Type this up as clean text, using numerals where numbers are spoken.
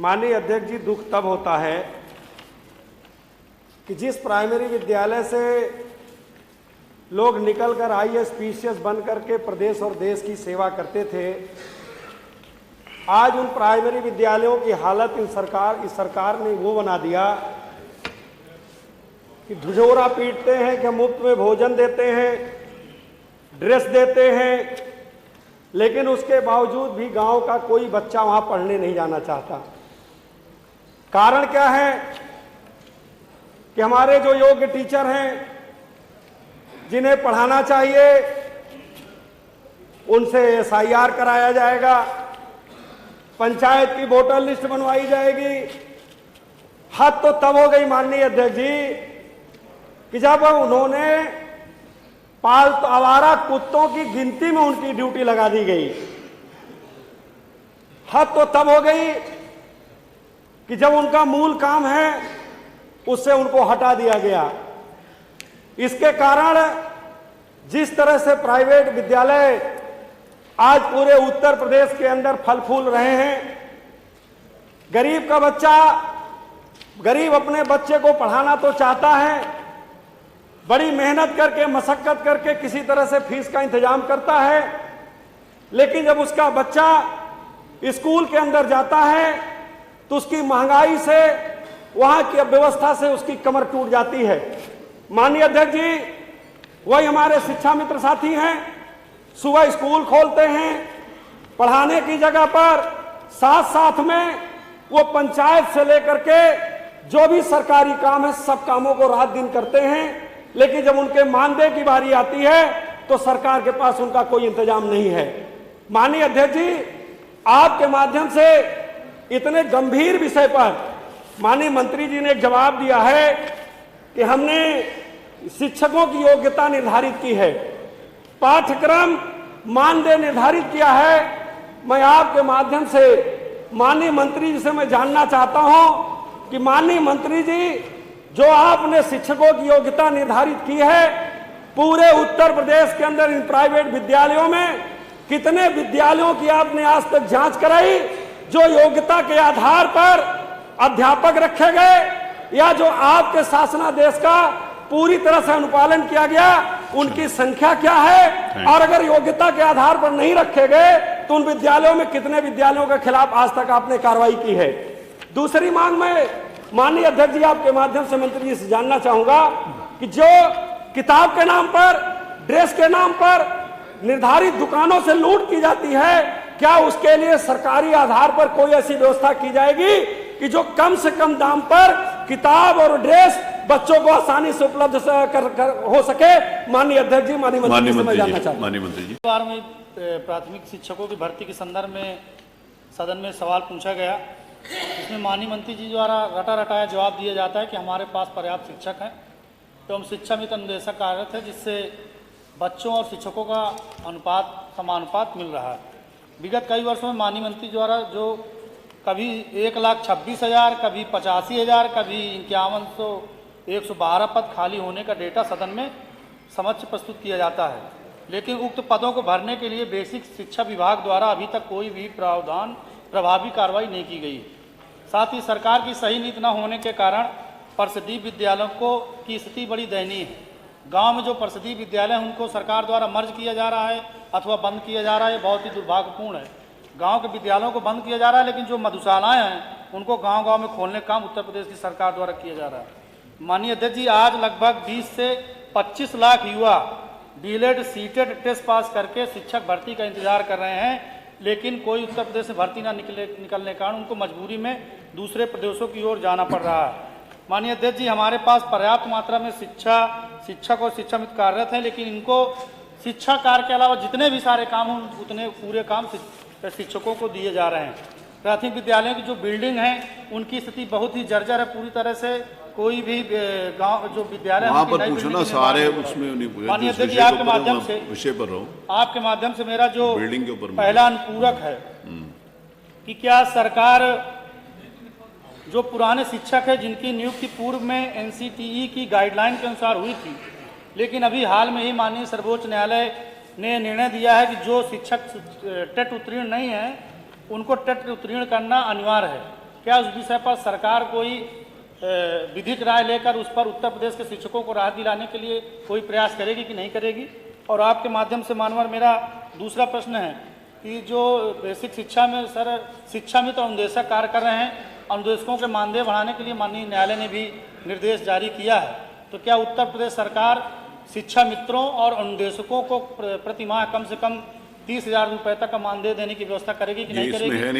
माननीय अध्यक्ष जी, दुख तब होता है कि जिस प्राइमरी विद्यालय से लोग निकलकर आईएएस पीसीएस बन करके प्रदेश और देश की सेवा करते थे, आज उन प्राइमरी विद्यालयों की हालत इस सरकार ने वो बना दिया कि ढिढोरा पीटते हैं कि मुफ्त में भोजन देते हैं, ड्रेस देते हैं, लेकिन उसके बावजूद भी गांव का कोई बच्चा वहां पढ़ने नहीं जाना चाहता। कारण क्या है कि हमारे जो योग्य टीचर हैं, जिन्हें पढ़ाना चाहिए, उनसे एसआईआर कराया जाएगा, पंचायत की वोटर लिस्ट बनवाई जाएगी। हद तो तब हो गई माननीय अध्यक्ष जी कि जब उन्होंने पालतू आवारा कुत्तों की गिनती में उनकी ड्यूटी लगा दी गई। हद तो तब हो गई कि जब उनका मूल काम है उससे उनको हटा दिया गया। इसके कारण जिस तरह से प्राइवेट विद्यालय आज पूरे उत्तर प्रदेश के अंदर फल फूल रहे हैं, गरीब का बच्चा, गरीब अपने बच्चे को पढ़ाना तो चाहता है, बड़ी मेहनत करके मशक्कत करके किसी तरह से फीस का इंतजाम करता है, लेकिन जब उसका बच्चा स्कूल के अंदर जाता है तो उसकी महंगाई से, वहां की व्यवस्था से उसकी कमर टूट जाती है। माननीय अध्यक्ष जी, वही हमारे शिक्षा मित्र साथी हैं, सुबह स्कूल खोलते हैं, पढ़ाने की जगह पर साथ साथ में वो पंचायत से लेकर के जो भी सरकारी काम है सब कामों को रात दिन करते हैं, लेकिन जब उनके मानदेय की बारी आती है तो सरकार के पास उनका कोई इंतजाम नहीं है। माननीय अध्यक्ष जी, आपके माध्यम से इतने गंभीर विषय पर माननीय मंत्री जी ने एक जवाब दिया है कि हमने शिक्षकों की योग्यता निर्धारित की है, पाठ्यक्रम मानदेय निर्धारित किया है। मैं आपके माध्यम से माननीय मंत्री जी से मैं जानना चाहता हूं कि माननीय मंत्री जी, जो आपने शिक्षकों की योग्यता निर्धारित की है, पूरे उत्तर प्रदेश के अंदर इन प्राइवेट विद्यालयों में कितने विद्यालयों की आपने आज तक जांच कराई जो योग्यता के आधार पर अध्यापक रखे गए या जो आपके शासनादेश का पूरी तरह से अनुपालन किया गया, उनकी संख्या क्या है? और अगर योग्यता के आधार पर नहीं रखे गए तो उन विद्यालयों में कितने विद्यालयों के खिलाफ आज तक आपने कार्रवाई की है? दूसरी मांग मैं माननीय अध्यक्ष जी आपके माध्यम से मंत्री जी से जानना चाहूंगा कि जो किताब के नाम पर, ड्रेस के नाम पर निर्धारित दुकानों से लूट की जाती है, क्या उसके लिए सरकारी आधार पर कोई ऐसी व्यवस्था की जाएगी कि जो कम से कम दाम पर किताब और ड्रेस बच्चों को आसानी से उपलब्ध हो सके? माननीय अध्यक्ष जी, माननीय मंत्री जी से मैं जानना चाहता हूं। माननीय मंत्री जी, बार में प्राथमिक शिक्षकों की भर्ती के संदर्भ में सदन में सवाल पूछा गया, इसमें माननीय मंत्री जी द्वारा रटा रटाया जवाब दिया जाता है कि हमारे पास पर्याप्त शिक्षक हैं एवं शिक्षा मित्र अनुदेशक कार्यरत है, जिससे बच्चों और शिक्षकों का समानुपात मिल रहा है। विगत कई वर्षों में माननीय मंत्री द्वारा जो कभी 1,26,000, कभी 85,000, कभी 5100, 112 पद खाली होने का डेटा सदन में समक्ष प्रस्तुत किया जाता है, लेकिन उक्त पदों को भरने के लिए बेसिक शिक्षा विभाग द्वारा अभी तक कोई भी प्रभावी कार्रवाई नहीं की गई। साथ ही सरकार की सही नीति न होने के कारण परिषदीय विद्यालयों की स्थिति बड़ी दयनीय है। गांव में जो परिषदीय विद्यालय हैं उनको सरकार द्वारा मर्ज किया जा रहा है अथवा बंद किया जा रहा है, बहुत ही दुर्भाग्यपूर्ण है। गांव के विद्यालयों को बंद किया जा रहा है, लेकिन जो मधुशालाएं हैं उनको गांव-गांव में खोलने का काम उत्तर प्रदेश की सरकार द्वारा किया जा रहा है। माननीय अध्यक्ष जी, आज लगभग 20 से 25 लाख युवा डीएलएड सीटेट टेस्ट पास करके शिक्षक भर्ती का इंतजार कर रहे हैं, लेकिन कोई उत्तर प्रदेश से भर्ती ना निकलने के कारण उनको मजबूरी में दूसरे प्रदेशों की ओर जाना पड़ रहा है। माननीय अध्यक्ष जी, हमारे पास पर्याप्त मात्रा में शिक्षक और शिक्षा मित्र कार्यरत हैं, लेकिन इनको शिक्षा कार्य के अलावा जितने भी सारे काम हों उतने पूरे काम शिक्षकों को दिए जा रहे हैं। प्राथमिक विद्यालयों की जो बिल्डिंग है उनकी स्थिति बहुत ही जर्जर है, पूरी तरह से कोई भी गांव जो विद्यालय सारे उसमें नहीं। माननीय अध्यक्ष जी, आपके माध्यम से विषय पर रहो, आपके माध्यम से मेरा जो बिल्डिंग के ऊपर पहला अनुपूरक है कि क्या सरकार जो पुराने शिक्षक है जिनकी नियुक्ति पूर्व में एनसीटीई की गाइडलाइन के अनुसार हुई थी, लेकिन अभी हाल में ही माननीय सर्वोच्च न्यायालय ने निर्णय दिया है कि जो शिक्षक टेट उत्तीर्ण नहीं है उनको टेट उत्तीर्ण करना अनिवार्य है। क्या उस विषय पर सरकार कोई विधिक राय लेकर उस पर उत्तर प्रदेश के शिक्षकों को राहत दिलाने के लिए कोई प्रयास करेगी कि नहीं करेगी? और आपके माध्यम से मानवर मेरा दूसरा प्रश्न है कि जो बेसिक शिक्षा में सर शिक्षा मित्र अनुदेशक कार्य कर रहे हैं, अनुदेशकों के मानदेय बढ़ाने के लिए माननीय न्यायालय ने भी निर्देश जारी किया है, तो क्या उत्तर प्रदेश सरकार शिक्षा मित्रों और अनुदेशकों को प्रति माह कम से कम 30,000 रुपये तक का मानदेय देने की व्यवस्था करेगी कि नहीं ये इसमें करेगी? है नहीं।